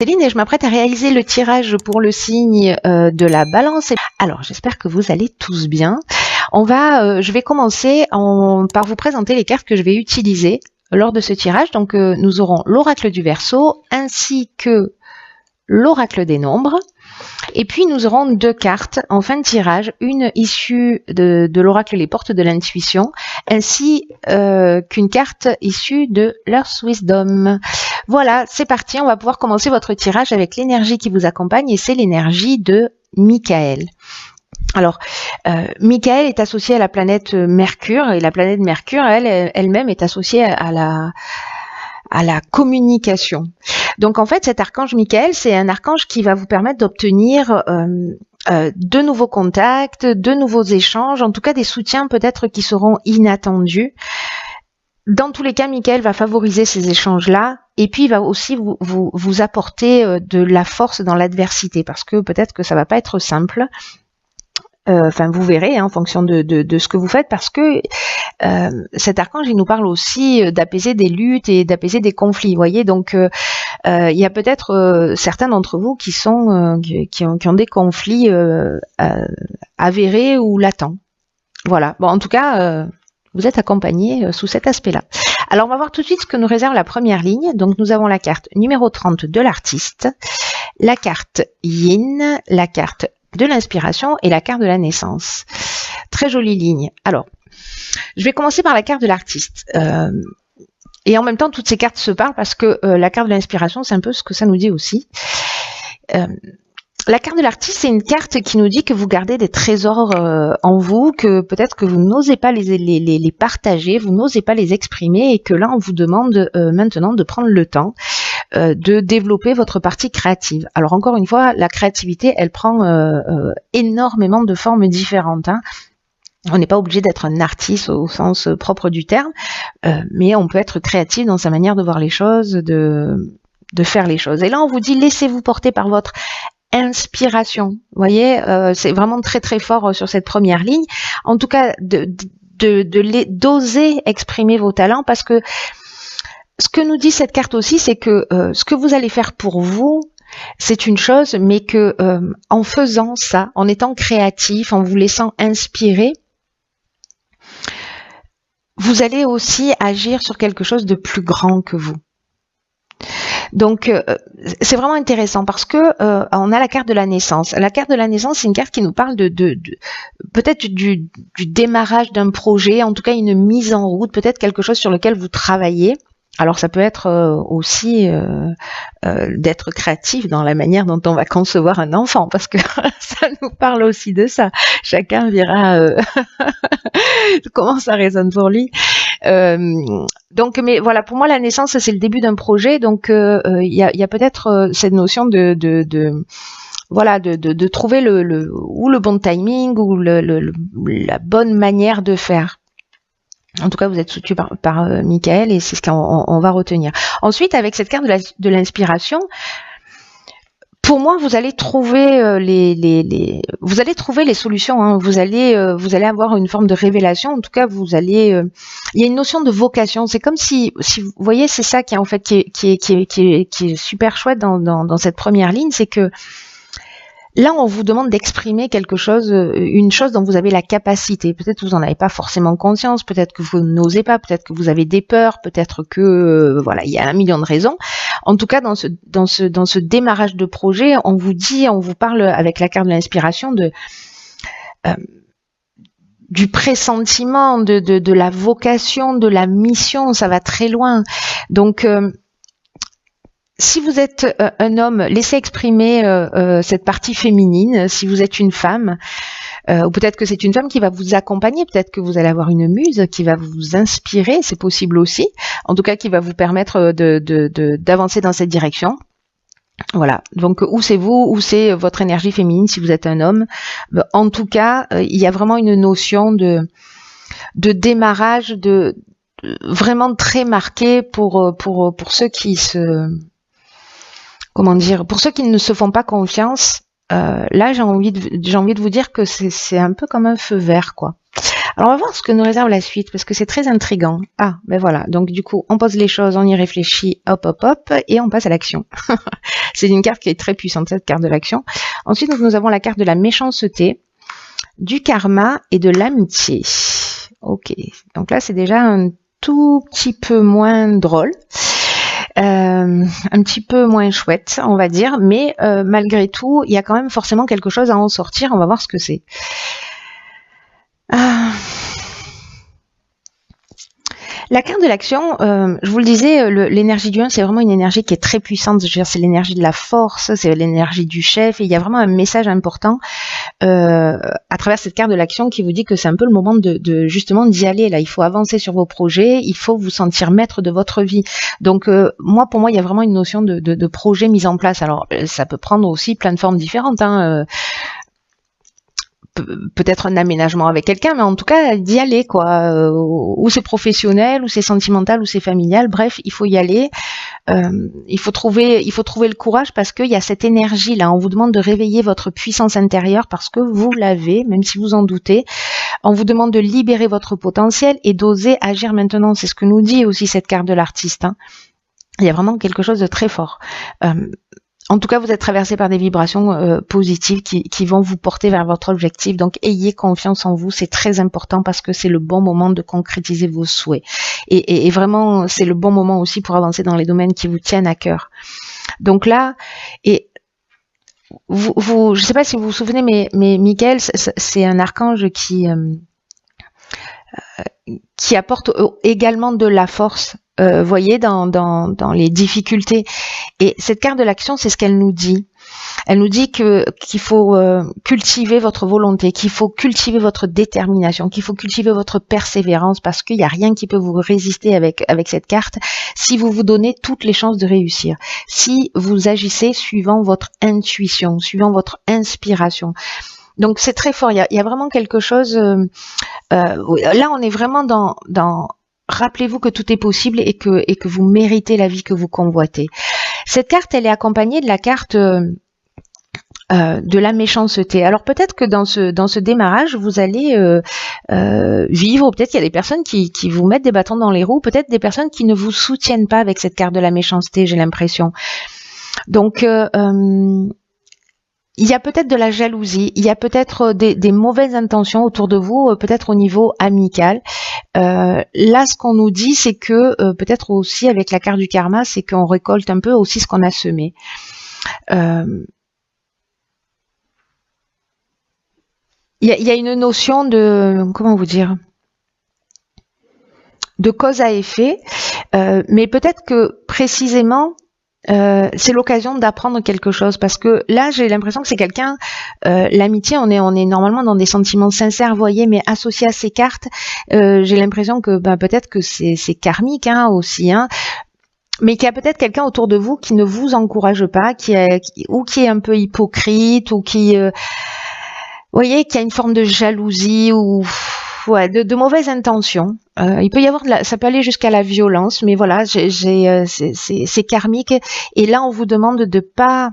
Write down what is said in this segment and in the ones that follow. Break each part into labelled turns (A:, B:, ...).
A: Céline et je m'apprête à réaliser le tirage pour le signe de la Balance. Alors j'espère que vous allez tous bien. Je vais commencer par vous présenter les cartes que je vais utiliser lors de ce tirage. Donc nous aurons l'oracle du Verseau ainsi que l'oracle des nombres. Et puis nous aurons deux cartes en fin de tirage, une issue de l'oracle Les Portes de l'Intuition, ainsi qu'une carte issue de l'Earth Wisdom. Voilà, c'est parti, on va pouvoir commencer votre tirage avec l'énergie qui vous accompagne et c'est l'énergie de Michael. Alors, Michael est associé à la planète Mercure et la planète Mercure, elle-même est associée à la communication. Donc en fait, cet archange Michael, c'est un archange qui va vous permettre d'obtenir de nouveaux contacts, de nouveaux échanges, en tout cas des soutiens peut-être qui seront inattendus. Dans tous les cas, Michael va favoriser ces échanges-là et puis il va aussi vous apporter de la force dans l'adversité parce que peut-être que ça va pas être simple. Enfin, vous verrez en fonction de ce que vous faites parce que cet archange, il nous parle aussi d'apaiser des luttes et d'apaiser des conflits. Vous voyez, donc il y a peut-être certains d'entre vous qui ont des conflits avérés ou latents. Voilà. Bon, en tout cas, vous êtes accompagnés sous cet aspect-là. Alors, on va voir tout de suite ce que nous réserve la première ligne. Donc, nous avons la carte numéro 30 de l'artiste, la carte Yin, la carte de l'inspiration et la carte de la naissance. Très jolie ligne. Alors, je vais commencer par la carte de l'artiste. Et en même temps, toutes ces cartes se parlent parce que la carte de l'inspiration, c'est un peu ce que ça nous dit aussi. La carte de l'artiste, c'est une carte qui nous dit que vous gardez des trésors en vous, que peut-être que vous n'osez pas les partager, vous n'osez pas les exprimer et que là, on vous demande maintenant de prendre le temps de développer votre partie créative. Alors encore une fois, la créativité, elle prend énormément de formes différentes. On n'est pas obligé d'être un artiste au sens propre du terme, mais on peut être créatif dans sa manière de voir les choses, de faire les choses. Et là, on vous dit, laissez-vous porter par votre inspiration. Vous voyez, c'est vraiment très très fort sur cette première ligne. En tout cas, d'oser exprimer vos talents parce que ce que nous dit cette carte aussi, c'est que ce que vous allez faire pour vous, c'est une chose, mais que en faisant ça, en étant créatif, en vous laissant inspirer, vous allez aussi agir sur quelque chose de plus grand que vous. Donc, c'est vraiment intéressant parce que on a la carte de la naissance. La carte de la naissance, c'est une carte qui nous parle de peut-être du démarrage d'un projet, en tout cas une mise en route, peut-être quelque chose sur lequel vous travaillez. Alors ça peut être aussi d'être créatif dans la manière dont on va concevoir un enfant, parce que ça nous parle aussi de ça. Chacun verra comment ça résonne pour lui. Donc, mais voilà, pour moi la naissance c'est le début d'un projet, donc il y a peut-être cette notion de trouver le bon timing ou la bonne manière de faire. En tout cas, vous êtes soutenu par Michael et c'est ce qu'on va retenir. Ensuite, avec cette carte de l'inspiration, pour moi, vous allez trouver les solutions. Vous allez avoir une forme de révélation. En tout cas, il y a une notion de vocation. C'est comme si vous voyez, c'est ça qui est en fait qui est super chouette dans cette première ligne, c'est que là, on vous demande d'exprimer quelque chose, une chose dont vous avez la capacité. Peut-être que vous n'en avez pas forcément conscience, peut-être que vous n'osez pas, peut-être que vous avez des peurs, peut-être que il y a un million de raisons. En tout cas, dans ce démarrage de projet, on vous parle avec la carte de l'inspiration du pressentiment, de la vocation, de la mission. Ça va très loin. Donc si vous êtes un homme, laissez exprimer cette partie féminine. Si vous êtes une femme, ou peut-être que c'est une femme qui va vous accompagner, peut-être que vous allez avoir une muse qui va vous inspirer, c'est possible aussi. En tout cas, qui va vous permettre d'avancer dans cette direction. Voilà. Donc, où c'est vous, où c'est votre énergie féminine si vous êtes un homme. En tout cas, il y a vraiment une notion de démarrage vraiment très marquée pour ceux qui pour ceux qui ne se font pas confiance, là j'ai envie de vous dire que c'est un peu comme un feu vert, quoi. Alors on va voir ce que nous réserve la suite parce que c'est très intriguant. Ah, ben voilà. Donc du coup, on pose les choses, on y réfléchit, hop, hop, hop, et on passe à l'action. C'est une carte qui est très puissante, cette carte de l'action. Ensuite, nous avons la carte de la méchanceté, du karma et de l'amitié. Ok. Donc là, c'est déjà un tout petit peu moins drôle. Un petit peu moins chouette, on va dire, mais malgré tout, il y a quand même forcément quelque chose à en sortir. On va voir ce que c'est. La carte de l'action, je vous le disais, l'énergie du 1, c'est vraiment une énergie qui est très puissante. Je veux dire, c'est l'énergie de la force, c'est l'énergie du chef. Et il y a vraiment un message important à travers cette carte de l'action qui vous dit que c'est un peu le moment de justement d'y aller. Là, il faut avancer sur vos projets, il faut vous sentir maître de votre vie. Donc, pour moi, il y a vraiment une notion de projet mis en place. Alors, ça peut prendre aussi plein de formes différentes. Peut-être un aménagement avec quelqu'un, mais en tout cas d'y aller, quoi. Ou c'est professionnel, ou c'est sentimental, ou c'est familial. Bref, il faut y aller. Il faut trouver le courage parce qu'il y a cette énergie là. On vous demande de réveiller votre puissance intérieure parce que vous l'avez, même si vous en doutez. On vous demande de libérer votre potentiel et d'oser agir maintenant. C'est ce que nous dit aussi cette carte de l'artiste. Il y a vraiment quelque chose de très fort. En tout cas, vous êtes traversé par des vibrations positives qui vont vous porter vers votre objectif. Donc, ayez confiance en vous. C'est très important parce que c'est le bon moment de concrétiser vos souhaits. Et vraiment, c'est le bon moment aussi pour avancer dans les domaines qui vous tiennent à cœur. Donc là, et je ne sais pas si vous vous souvenez, mais Michael, c'est un archange qui apporte également de la force. Voyez, dans les difficultés. Et cette carte de l'action, c'est ce qu'elle nous dit. Elle nous dit qu'il faut cultiver votre volonté, qu'il faut cultiver votre détermination, qu'il faut cultiver votre persévérance parce qu'il n'y a rien qui peut vous résister avec cette carte si vous vous donnez toutes les chances de réussir. Si vous agissez suivant votre intuition, suivant votre inspiration. Donc c'est très fort. Il y a vraiment quelque chose. Là, on est vraiment dans rappelez-vous que tout est possible et que vous méritez la vie que vous convoitez. Cette carte, elle est accompagnée de la carte de la méchanceté. Alors peut-être que dans ce démarrage, vous allez vivre, ou peut-être qu'il y a des personnes qui vous mettent des bâtons dans les roues, peut-être des personnes qui ne vous soutiennent pas avec cette carte de la méchanceté, j'ai l'impression. Donc il y a peut-être de la jalousie, il y a peut-être des mauvaises intentions autour de vous, peut-être au niveau amical. Là, ce qu'on nous dit, c'est que peut-être aussi avec la carte du karma, c'est qu'on récolte un peu aussi ce qu'on a semé. Il y a une notion de, comment vous dire, de cause à effet, mais peut-être que précisément, c'est l'occasion d'apprendre quelque chose parce que là j'ai l'impression que c'est quelqu'un, l'amitié, on est normalement dans des sentiments sincères, voyez, mais associé à ces cartes, j'ai l'impression que peut-être que c'est karmique aussi, mais qu'il y a peut-être quelqu'un autour de vous qui ne vous encourage pas, qui est un peu hypocrite ou qui voyez, qu'il y a une forme de jalousie ou de mauvaises intentions. Il peut y avoir ça peut aller jusqu'à la violence, mais voilà, c'est karmique. Et là, on vous demande de pas,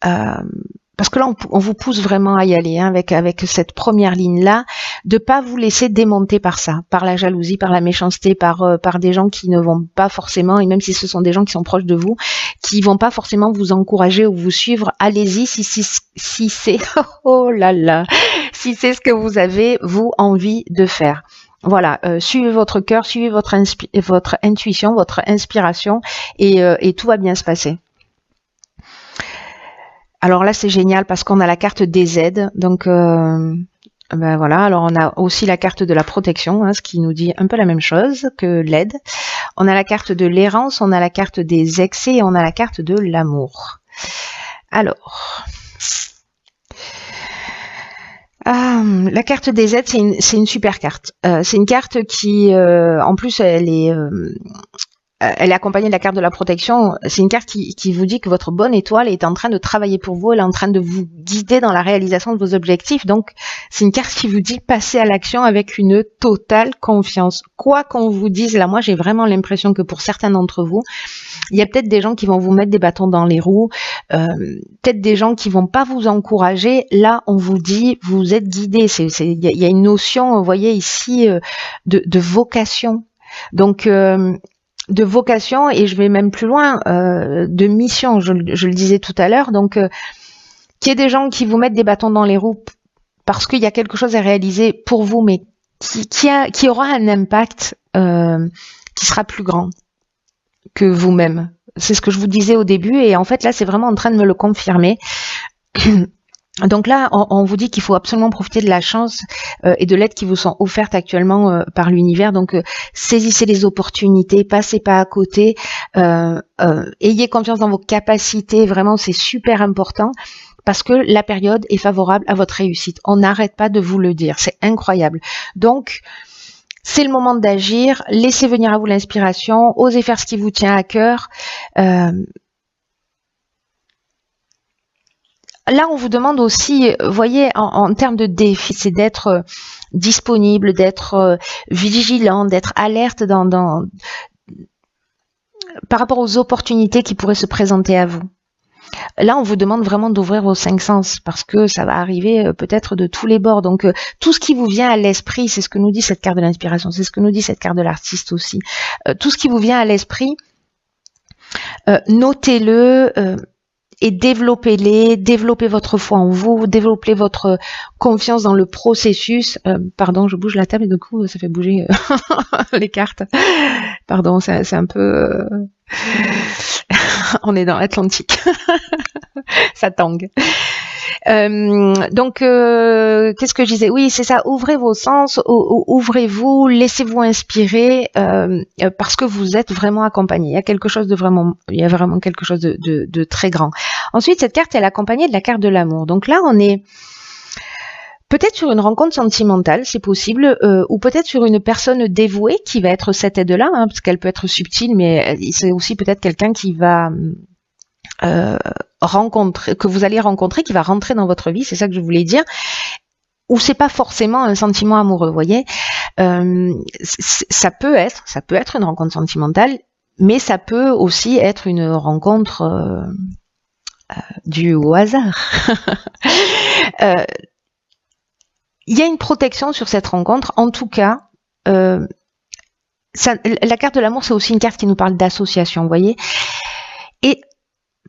A: parce que là, on vous pousse vraiment à y aller avec cette première ligne là, de pas vous laisser démonter par ça, par la jalousie, par la méchanceté, par des gens qui ne vont pas forcément, et même si ce sont des gens qui sont proches de vous, qui vont pas forcément vous encourager ou vous suivre. Allez-y si c'est oh là là, si c'est ce que vous avez vous envie de faire. Voilà, suivez votre cœur, suivez votre intuition, votre inspiration, et tout va bien se passer. Alors là, c'est génial parce qu'on a la carte des aides. Donc, voilà. Alors, on a aussi la carte de la protection, ce qui nous dit un peu la même chose que l'aide. On a la carte de l'errance, on a la carte des excès et on a la carte de l'amour. Alors, la carte des aides, c'est une super carte. C'est une carte qui, en plus, elle est elle est accompagnée de la carte de la protection. C'est une carte qui vous dit que votre bonne étoile est en train de travailler pour vous, elle est en train de vous guider dans la réalisation de vos objectifs. Donc, c'est une carte qui vous dit passez à l'action avec une totale confiance. Quoi qu'on vous dise, là, moi, j'ai vraiment l'impression que pour certains d'entre vous, il y a peut-être des gens qui vont vous mettre des bâtons dans les roues, peut-être des gens qui vont pas vous encourager. Là, on vous dit, vous êtes guidé. Il y a une notion, vous voyez ici, de vocation. Donc, de vocation, et je vais même plus loin, de mission, je le disais tout à l'heure. Donc, qu'il y ait des gens qui vous mettent des bâtons dans les roues parce qu'il y a quelque chose à réaliser pour vous, mais qui aura un impact qui sera plus grand que vous-même. C'est ce que je vous disais au début, et en fait là c'est vraiment en train de me le confirmer. Donc là on vous dit qu'il faut absolument profiter de la chance et de l'aide qui vous sont offertes actuellement par l'univers. Donc saisissez les opportunités, passez pas à côté, ayez confiance dans vos capacités, vraiment c'est super important. Parce que la période est favorable à votre réussite. On n'arrête pas de vous le dire, c'est incroyable. Donc, c'est le moment d'agir, laissez venir à vous l'inspiration, osez faire ce qui vous tient à cœur. Là, on vous demande aussi, voyez, en termes de défi, c'est d'être disponible, d'être vigilant, d'être alerte par rapport aux opportunités qui pourraient se présenter à vous. Là, on vous demande vraiment d'ouvrir vos 5 sens parce que ça va arriver peut-être de tous les bords. Donc, tout ce qui vous vient à l'esprit, c'est ce que nous dit cette carte de l'inspiration, c'est ce que nous dit cette carte de l'artiste aussi. Tout ce qui vous vient à l'esprit, notez-le et développez votre foi en vous, développez votre confiance dans le processus. Pardon, je bouge la table et du coup, ça fait bouger les cartes. Pardon, c'est un peu... On est dans l'Atlantique. Ça tangue. Donc, qu'est-ce que je disais? Oui, c'est ça. Ouvrez vos sens, ouvrez-vous, laissez-vous inspirer, parce que vous êtes vraiment accompagné. Il y a vraiment quelque chose de très grand. Ensuite, cette carte, elle est accompagnée de la carte de l'amour. Donc là, on est peut-être sur une rencontre sentimentale, c'est possible, ou peut-être sur une personne dévouée qui va être cette aide-là, hein, parce qu'elle peut être subtile, mais c'est aussi peut-être quelqu'un qui va que vous allez rencontrer, qui va rentrer dans votre vie, c'est ça que je voulais dire. Ou c'est pas forcément un sentiment amoureux, vous voyez. Ça peut être une rencontre sentimentale, mais ça peut aussi être une rencontre due au hasard. Il y a une protection sur cette rencontre. En tout cas, la carte de l'amour, c'est aussi une carte qui nous parle d'association, vous voyez. Et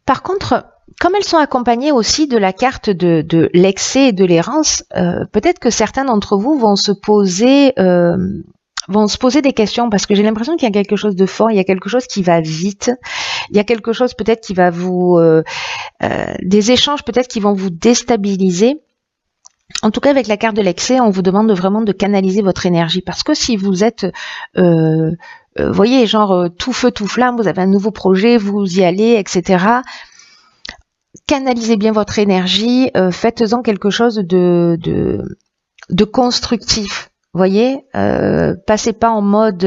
A: par contre, comme elles sont accompagnées aussi de la carte de l'excès et de l'errance, peut-être que certains d'entre vous vont se poser des questions, parce que j'ai l'impression qu'il y a quelque chose de fort, il y a quelque chose qui va vite, il y a quelque chose peut-être qui va des échanges peut-être qui vont vous déstabiliser. En tout cas, avec la carte de l'excès, on vous demande vraiment de canaliser votre énergie, parce que si vous êtes, voyez, genre tout feu, tout flamme, vous avez un nouveau projet, vous y allez, etc. Canalisez bien votre énergie, faites-en quelque chose de constructif, voyez. Passez pas en mode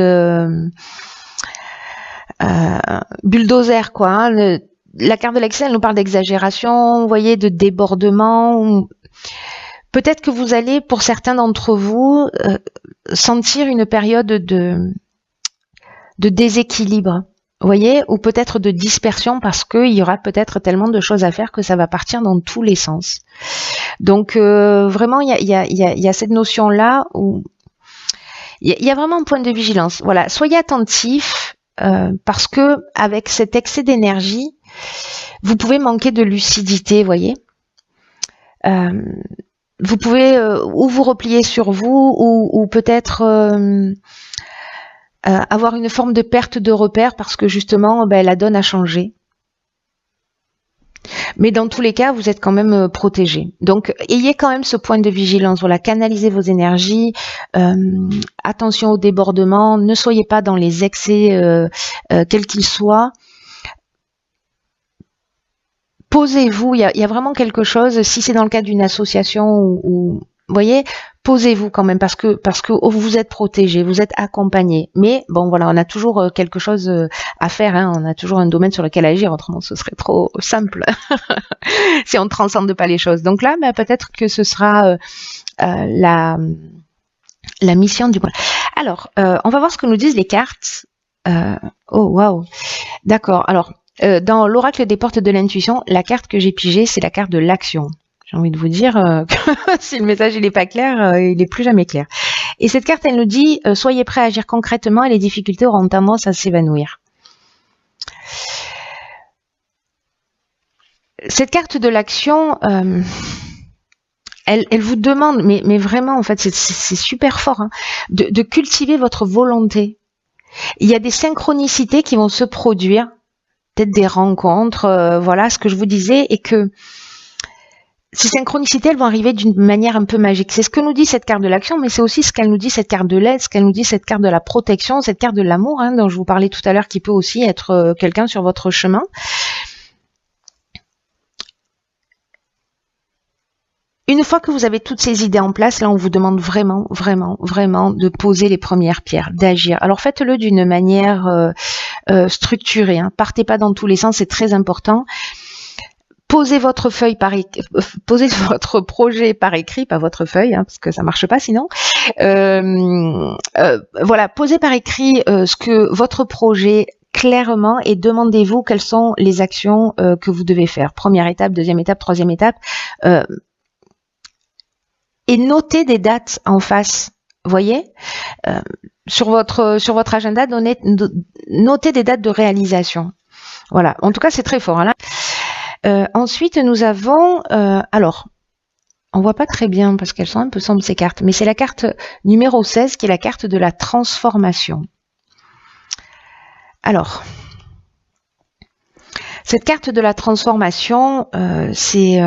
A: bulldozer, quoi. Hein. La carte de l'excès, elle nous parle d'exagération, vous voyez, de débordement. Peut-être que vous allez, pour certains d'entre vous, sentir une période de déséquilibre, vous voyez, ou peut-être de dispersion, parce qu'il y aura peut-être tellement de choses à faire que ça va partir dans tous les sens. Donc, vraiment, il y a cette notion-là où il y a vraiment un point de vigilance. Voilà, soyez attentifs, parce que avec cet excès d'énergie, vous pouvez manquer de lucidité, vous voyez. Vous pouvez ou vous replier sur vous, ou peut-être avoir une forme de perte de repère parce que justement la donne a changé. Mais dans tous les cas, vous êtes quand même protégé. Donc, ayez quand même ce point de vigilance. Voilà, canalisez vos énergies. Attention au débordement. Ne soyez pas dans les excès, quels qu'ils soient. Posez-vous. Il y a vraiment quelque chose. Si c'est dans le cadre d'une association ou vous voyez, posez-vous quand même parce que vous êtes protégé, vous êtes accompagné. Mais bon, voilà, on a toujours quelque chose à faire, hein, on a toujours un domaine sur lequel agir, autrement ce serait trop simple si on ne transcende pas les choses. Donc là, bah, peut-être que ce sera la mission du mois. Alors, on va voir ce que nous disent les cartes. Oh, waouh. D'accord. Alors, dans l'oracle des portes de l'intuition, la carte que j'ai pigée, c'est la carte de l'action. J'ai envie de vous dire que si le message il n'est pas clair, il n'est plus jamais clair. Et cette carte, elle nous dit soyez prêts à agir concrètement et les difficultés auront tendance à s'évanouir. Cette carte de l'action, elle vous demande, mais vraiment, en fait, c'est super fort, hein, de cultiver votre volonté. Il y a des synchronicités qui vont se produire, peut-être des rencontres, voilà ce que je vous disais, et que ces synchronicités, elles vont arriver d'une manière un peu magique. C'est ce que nous dit cette carte de l'action, mais c'est aussi ce qu'elle nous dit cette carte de l'aide, ce qu'elle nous dit cette carte de la protection, cette carte de l'amour, hein, dont je vous parlais tout à l'heure, qui peut aussi être quelqu'un sur votre chemin. Une fois que vous avez toutes ces idées en place, là, on vous demande vraiment, vraiment, vraiment de poser les premières pierres, d'agir. Alors, faites-le d'une manière structurée. Hein. Partez pas dans tous les sens, c'est très important. Posez votre feuille posez votre projet par écrit, pas votre feuille, hein, parce que ça marche pas sinon. Voilà, posez par écrit ce que votre projet clairement et demandez-vous quelles sont les actions que vous devez faire. Première étape, deuxième étape, troisième étape. Et notez des dates en face. Vous voyez, sur votre agenda, notez des dates de réalisation. Voilà. En tout cas, c'est très fort. Hein, là. Ensuite, nous avons, alors, on voit pas très bien parce qu'elles sont un peu sombres ces cartes, mais c'est la carte numéro 16 qui est la carte de la transformation. Alors, cette carte de la transformation, c'est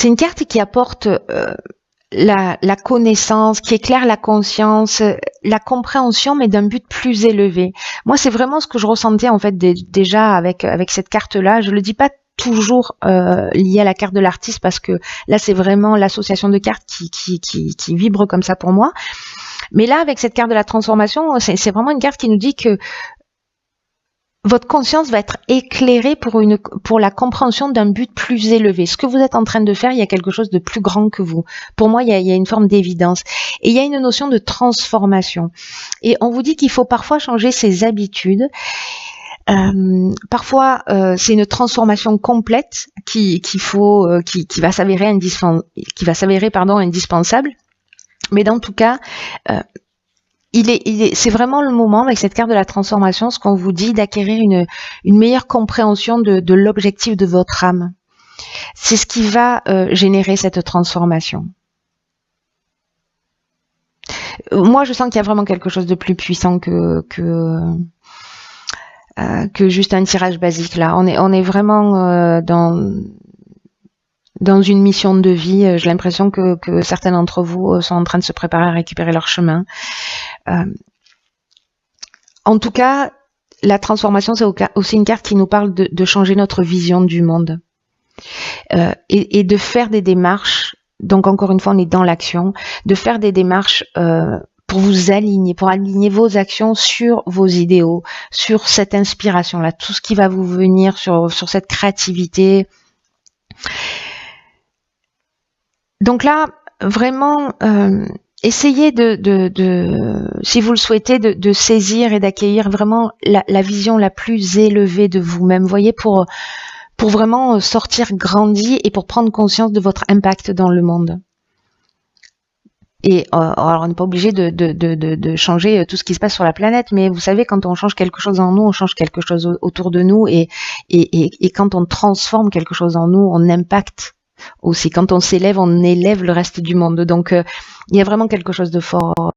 A: une carte qui apporte la connaissance, qui éclaire la conscience, la compréhension, mais d'un but plus élevé. Moi, c'est vraiment ce que je ressentais en fait déjà avec cette carte-là. Je le dis pas toujours lié à la carte de l'artiste parce que là, c'est vraiment l'association de cartes qui vibre comme ça pour moi. Mais là, avec cette carte de la transformation, c'est vraiment une carte qui nous dit que votre conscience va être éclairée pour la compréhension d'un but plus élevé. Ce que vous êtes en train de faire, il y a quelque chose de plus grand que vous. Pour moi, il y a une forme d'évidence. Et il y a une notion de transformation. Et on vous dit qu'il faut parfois changer ses habitudes. Parfois, c'est une transformation complète qui va s'avérer indispensable. Mais dans tout cas, c'est vraiment le moment avec cette carte de la transformation, ce qu'on vous dit, d'acquérir une meilleure compréhension de l'objectif de votre âme. C'est ce qui va générer cette transformation. Moi, je sens qu'il y a vraiment quelque chose de plus puissant que juste un tirage basique là. On est vraiment dans une mission de vie. J'ai l'impression que certains d'entre vous sont en train de se préparer à récupérer leur chemin. En tout cas, la transformation, c'est aussi une carte qui nous parle de changer notre vision du monde et de faire des démarches. Donc encore une fois, on est dans l'action, de faire des démarches pour vous aligner, pour aligner vos actions sur vos idéaux, sur cette inspiration-là, tout ce qui va vous venir sur cette créativité. Donc là, vraiment, essayez si vous le souhaitez, de saisir et d'accueillir vraiment la vision la plus élevée de vous-même. Vous voyez, pour vraiment sortir grandi et pour prendre conscience de votre impact dans le monde. Et alors on n'est pas obligé de changer tout ce qui se passe sur la planète, mais vous savez, quand on change quelque chose en nous, on change quelque chose autour de nous, et quand on transforme quelque chose en nous, on impacte aussi. Quand on s'élève, on élève le reste du monde. Donc, il y a vraiment quelque chose de fort